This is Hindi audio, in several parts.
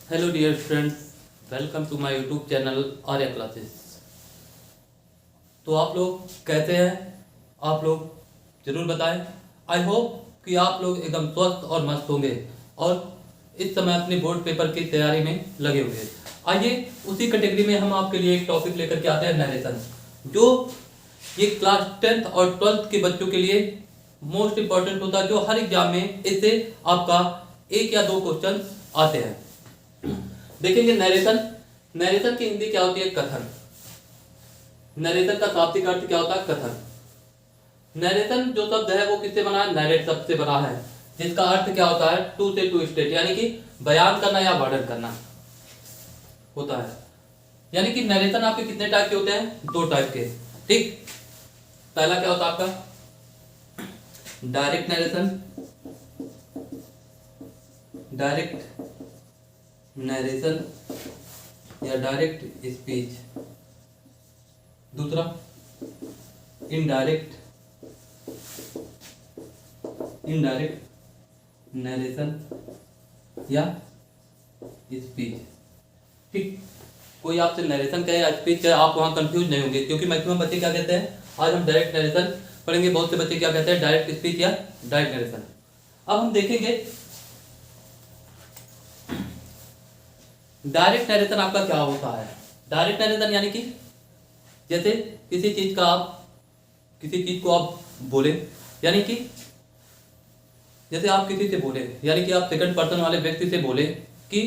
Hello dear friends, welcome to my YouTube channel Arya classes. तो आप लोग कैसे हैं? आप लोग ज़रूर बताएं। आई होप कि आप लोग एकदम स्वस्थ और मस्त होंगे और इस समय अपने बोर्ड पेपर की तैयारी में लगे हुए हैं। आइए उसी कैटेगरी में हम आपके लिए एक टॉपिक लेकर के आते हैं, नरेशन, जो ये क्लास 10th और 12th के बच्चों के लिए मोस्ट इंपॉर्टेंट होता है, जो हर एग्जाम में इससे आपका एक या दो क्वेश्चन आते हैं। देखेंगे नरेशन। नरेशन की हिंदी क्या होती है? कथन। नरेशन का शाब्दिक अर्थ क्या होता है? कथन। नरेशन जो शब्द है वो किससे बना है? नरेट शब्द से बना है, जिसका अर्थ क्या होता है? टू से टू स्टेट, यानी कि बयान करना या वर्णन करना होता है। यानी कि नरेशन आपके कितने टाइप के होते हैं? दो टाइप के। ठीक, पहला क्या होता है आपका? Direct narration. डायरेक्ट नरेशन या डायरेक्ट स्पीच। दूसरा इनडायरेक्ट इनडायरेक्ट नरेशन या स्पीच। ठीक, कोई आपसे नरेशन कहे या स्पीच कहे, आप वहां कंफ्यूज नहीं होंगे, क्योंकि मैक्सिमम बच्चे क्या कहते हैं? आज हम डायरेक्ट नरेशन पढ़ेंगे, बहुत से बच्चे क्या कहते हैं? डायरेक्ट स्पीच या डायरेक्ट नरेशन। अब हम देखेंगे डायरेक्ट नरेशन आपका क्या होता है। डायरेक्ट नरेशन यानी कि जैसे किसी चीज को आप बोले, यानी कि जैसे आप किसी से बोले, यानी कि आप सेकंड पर्सन वाले व्यक्ति से बोले कि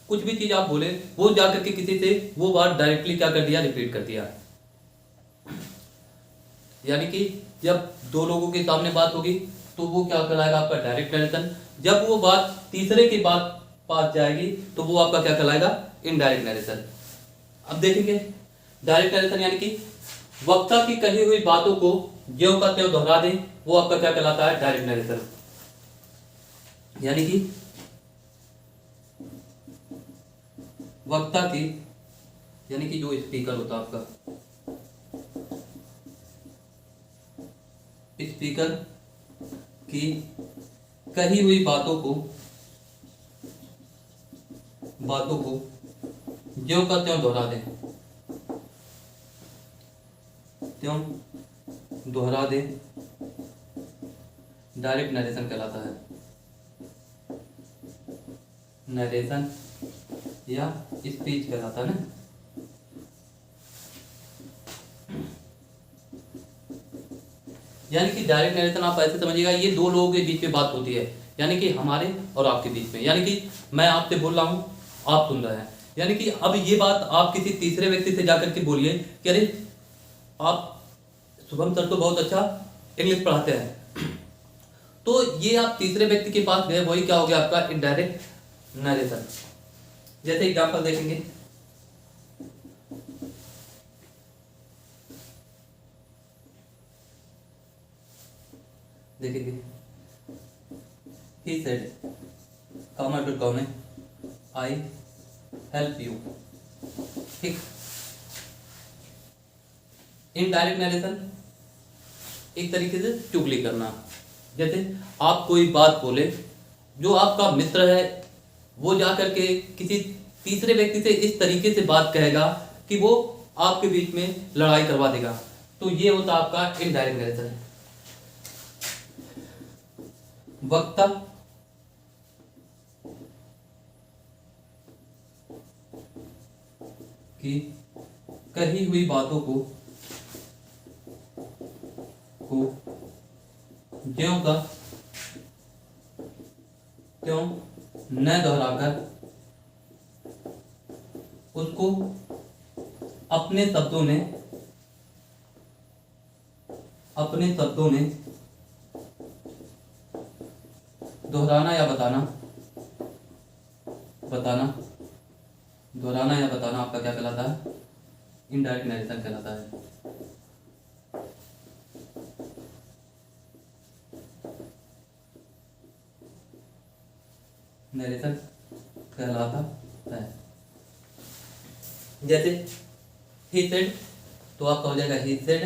कुछ भी चीज आप बोले, वो जाकर के किसी से वो बात डायरेक्टली क्या कर दिया? रिपीट कर दिया। यानी कि जब दो लोगों के सामने बात होगी तो वो क्या कहलाएगा? आपका डायरेक्ट नरेशन। जब वो बात तीसरे की बात पास जाएगी तो वो आपका क्या कहलाएगा? Indirect narration. अब देखेंगे डायरेक्ट नरेशन यानी कि वक्ता की कही हुई बातों को ज्यों का त्यों दोहरा दे, वो आपका क्या कहलाता है? Direct narration. यानी कि वक्ता की, यानी कि जो स्पीकर होता है आपका, स्पीकर की कही हुई बातों को ज्यों का त्यों दोहरा दे, डायरेक्ट नरेशन कहलाता है। नरेशन या स्पीच कहलाता है ना। यानी कि डायरेक्ट नरेशन आप ऐसे समझिएगा, ये दो लोगों के बीच में बात होती है, यानी कि हमारे और आपके बीच में। यानी कि मैं आपसे बोल रहा हूं, आप सुन रहे हैं। यानी कि अब ये बात आप किसी तीसरे व्यक्ति से जाकर के बोलिए कि अरे आप, शुभम सर तो बहुत अच्छा इंग्लिश पढ़ाते हैं, तो ये आप तीसरे व्यक्ति के पास गए, वही क्या हो गया? आपका इनडायरेक्ट नरेशन। जैसे एग्जाम्पल देखेंगे, he said, comma to comma, I help you। ठीक, इनडायरेक्ट नरेशन एक तरीके से चुगली करना। जैसे आप कोई बात बोले, जो आपका मित्र है वो जाकर के किसी तीसरे व्यक्ति से इस तरीके से बात कहेगा कि वो आपके बीच में लड़ाई करवा देगा, तो ये होता आपका इनडायरेक्ट नरेशन। वक्ता की कही हुई बातों को ज्यों का त्यों न दोहराकर उसको अपने शब्दों में दोहराना या बताना आपका क्या कहलाता है? इनडायरेक्ट नरेशन कहलाता है। नरेशन कहलाता है। जैसे ही सेड, तो आपका हो जाएगा ही सेड।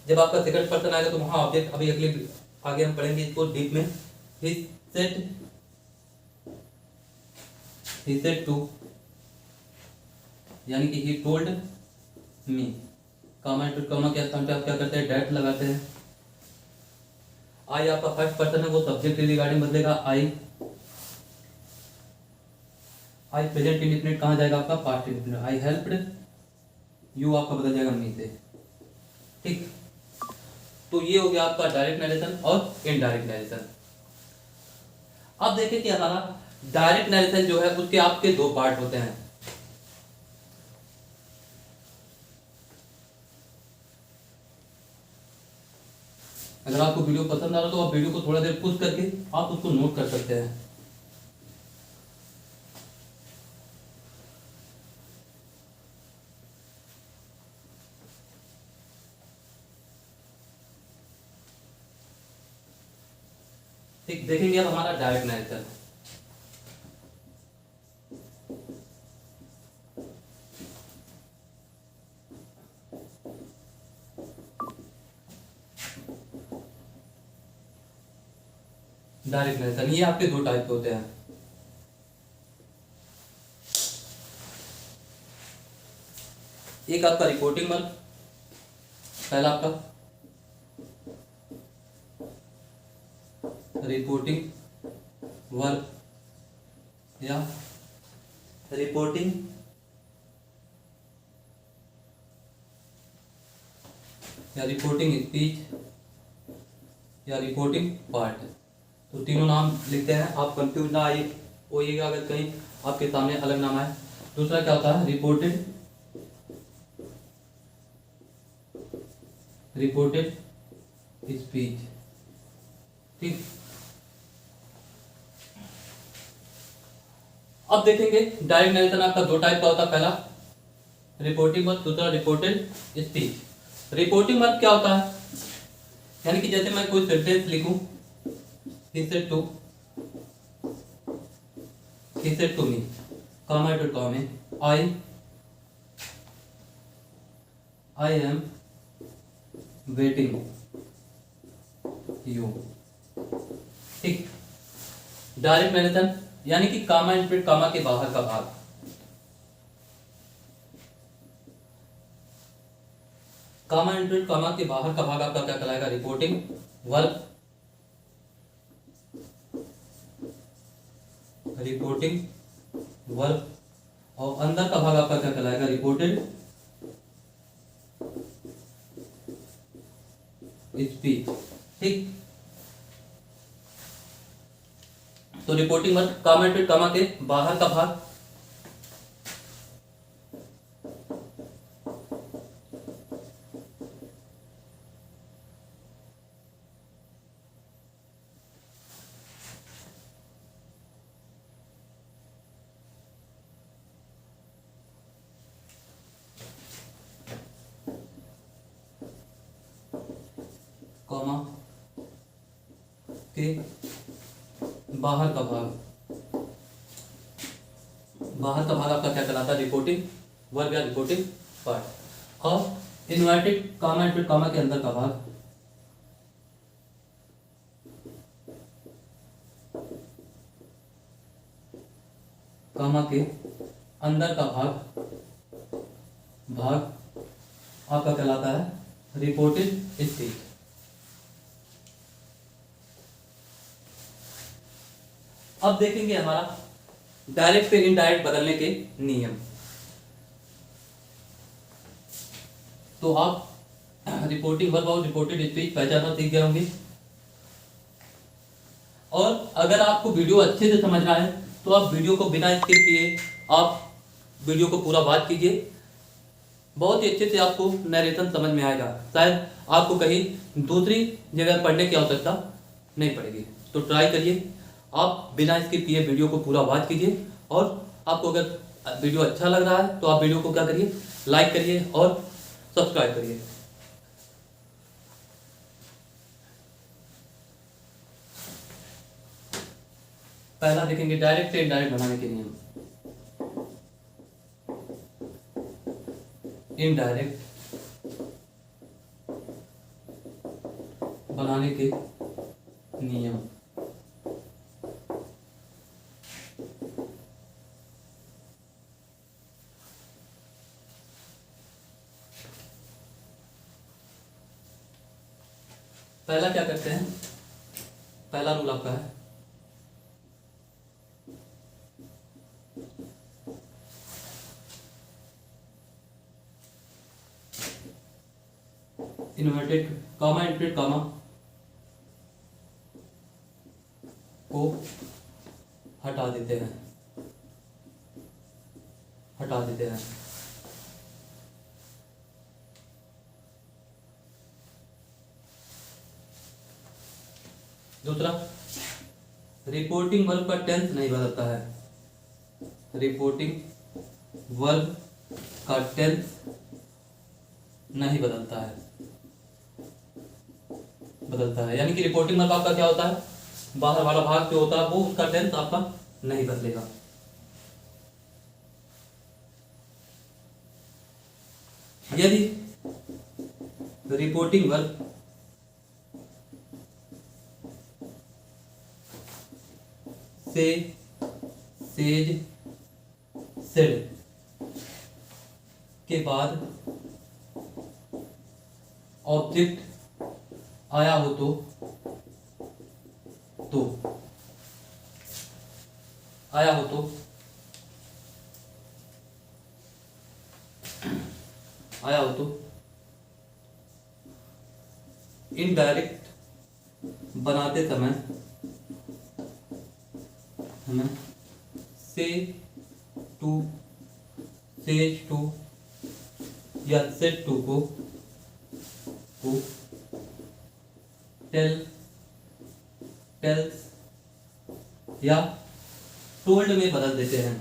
जब आपका सेकंड पर्सन आएगा तो वहां ऑब्जेक्ट, अभी अगले आगे हम पढ़ेंगे इसको डीप में। He said he said to, यानी कि he told me, comma into comma के स्थान पे आप क्या करते हैं, डैट लगाते हैं। आई आपका फर्स्ट पर्सन है, वो सब्जेक्ट के रिगार्डिंग बदलेगा आई। आई प्रेजेंट इंडिफिनिट कहाँ जाएगा आपका, past indefinite. I helped you आपका बदल जाएगा मी से। ठीक, तो ये हो गया आपका डायरेक्ट नरेशन और इनडायरेक्ट नरेशन। अब देखिए कि हमारा डायरेक्ट नरेशन जो है उसके आपके दो पार्ट होते हैं। अगर आपको वीडियो पसंद आ रहा है तो आप वीडियो को थोड़ा देर पुश करके आप उसको नोट कर सकते हैं। ठीक, देखेंगे अब हमारा डायरेक्ट नरेशन। डायरेक्ट नरेशन ये आपके दो टाइप के होते हैं। एक आपका रिपोर्टिंग वर्क, पहला आपका रिपोर्टिंग वर्क या रिपोर्टिंग स्पीच या रिपोर्टिंग पार्ट, तो तीनों नाम लिखते हैं, आप कंफ्यूज ना आइए होइएगा अगर कहीं आपके सामने अलग नाम आए। दूसरा क्या होता है, रिपोर्टेड स्पीच। ठीक, अब देखेंगे डायरेक्ट नरेशन आपका दो टाइप का होता है, पहला रिपोर्टिंग वर्क, दूसरा रिपोर्टेड स्पीच। रिपोर्टिंग वर्क क्या होता है, यानी कि जैसे मैं कोई सेंटेंस लिखूं, he said to me, comma to comma, I am waiting you। ठीक, डायरेक्ट नरेशन यानी कि कामा इंटरप्रेट कामा के बाहर का भाग। कामा इंटरप्रेट कामा के बाहर का भाग आपका क्या कहलाएगा, रिपोर्टिंग वर्क। और अंदर का भाग आपका क्या कहलाएगा, रिपोर्टेड स्पीच। ठीक, तो रिपोर्टिंग वर्क कामा इंटरप्रेट कामा के बाहर का भाग, कॉमा के बाहर का भाग। बाहर का भाग आपका क्या कहलाता है, रिपोर्टिंग वर्क या रिपोर्टिंग पार्ट। और इन्वर्टेड कामा इंटरप्रेट कामा के अंदर का भाग, कामा के अंदर का भाग आपका कहलाता है रिपोर्टेड स्पीच। अब देखेंगे हमारा डायरेक्ट से इनडायरेक्ट बदलने के नियम। तो आप रिपोर्टिंग वर्ब और रिपोर्टेड स्पीच पहचानना सीख गए होंगे। और अगर आपको वीडियो अच्छे से समझना है तो आप वीडियो को बिना स्किप किए आप वीडियो को पूरा वॉच कीजिए, बहुत ही अच्छे से आपको नरेशन समझ में आएगा। शायद आपको कहीं दूसरी जगह पढ़ने की आवश्यकता नहीं पड़ेगी। तो ट्राई करिए, आप बिना स्किप किए वीडियो को पूरा वॉच कीजिए। और आपको अगर वीडियो अच्छा लग रहा है तो आप वीडियो को क्या करिए, लाइक करिए और सब्सक्राइब करिए। पहला देखेंगे डायरेक्ट से इनडायरेक्ट बनाने के नियम। इनडायरेक्ट बनाने के नियम। पहला क्या करते हैं, पहला रूल आपका है इन्वर्टेड कामा इन्वर्टेड कामा को हटा देते हैं, हटा देते हैं। दूसरा, रिपोर्टिंग वर्ब का टेंस नहीं बदलता है, रिपोर्टिंग वर्ब का टेंस नहीं बदलता है, बदलता है यानी कि रिपोर्टिंग वर्ब आपका क्या होता है, बाहर वाला भाग जो होता है वो उसका टेंस आपका नहीं बदलेगा। यदि रिपोर्टिंग वर्ब से, सेज, सेड के बाद ऑब्जेक्ट आया हो तो आया हो तो आया हो तो इनडायरेक्ट बनाते समय हमें से टू, सेज टू या सेड टू को टेल, टेल्स या टोल्ड में बदल देते हैं,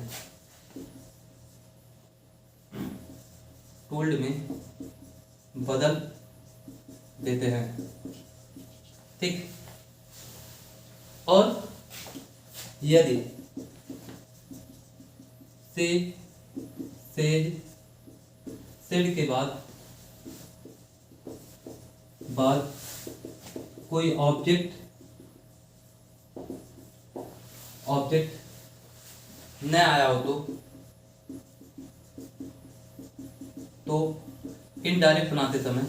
टोल्ड में बदल देते हैं, ठीक। और यदि से, सेज, सेड के बाद कोई ऑब्जेक्ट न आया हो तो इनडायरेक्ट बनाते समय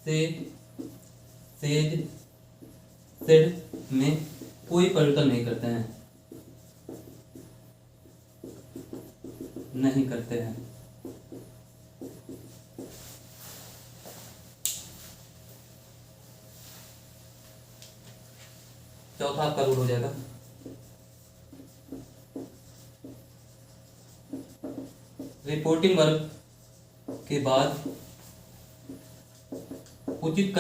से, सेज, सेड में कोई परिवर्तन नहीं करते हैं, नहीं करते हैं। चौथा आपका रूल हो जाएगा रिपोर्टिंग वर्ब के बाद उचित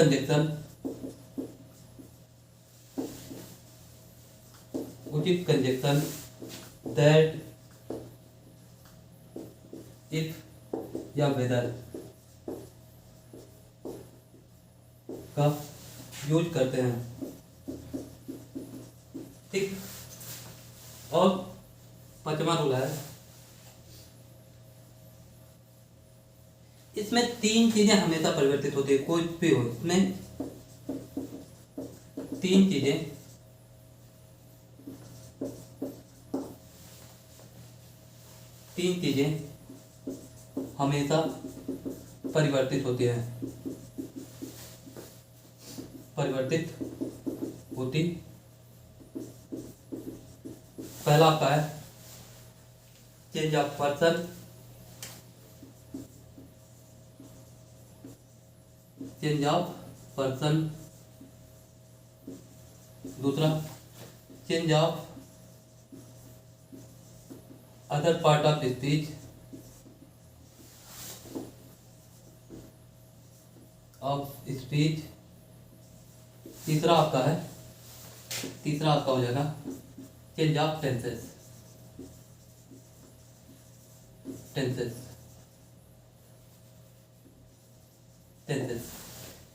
कंजक्शन, दैट, इफ या वेदर का यूज करते हैं, ठीक। और पांचवा रूल है, इसमें तीन चीजें हमेशा परिवर्तित होती है, कोई भी हो इसमें तीन चीजें हमेशा परिवर्तित होती है, पहला आपका है चेंज ऑफ पर्सन, दूसरा change of other part of speech, तीसरा आपका हो जाएगा चेंज ऑफ टेंसेस,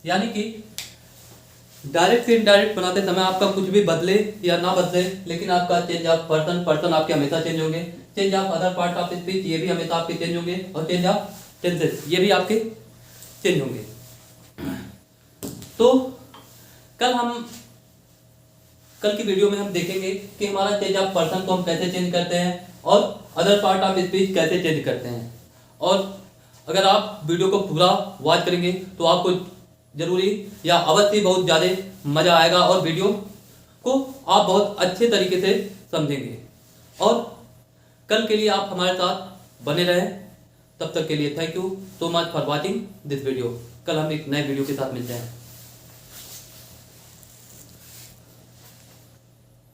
यानी कि डायरेक्ट से इनडायरेक्ट बनाते समय आपका कुछ भी बदले या ना बदले, लेकिन आपका चेंज ऑफ पर्सन आपके हमेशा चेंज होंगे, change of other part of speech ये भी हमेशा आपके चेंज होंगे, और चेंज ऑफ टेंसेस ये भी आपके चेंज होंगे। तो कल हम कल की वीडियो में हम देखेंगे कि हमारा चेंज ऑफ पर्सन को हम कैसे चेंज करते हैं और अदर पार्ट ऑफ स्पीच कैसे चेंज करते हैं। और अगर आप वीडियो को पूरा वॉच करेंगे तो आपको जरूरी या अवश्य बहुत ज़्यादा मज़ा आएगा और वीडियो को आप बहुत अच्छे तरीके से समझेंगे। और कल के लिए आप हमारे साथ बने रहें। तब तक के लिए thank you so much for watching this video. कल हम एक नए वीडियो के साथ मिलते हैं।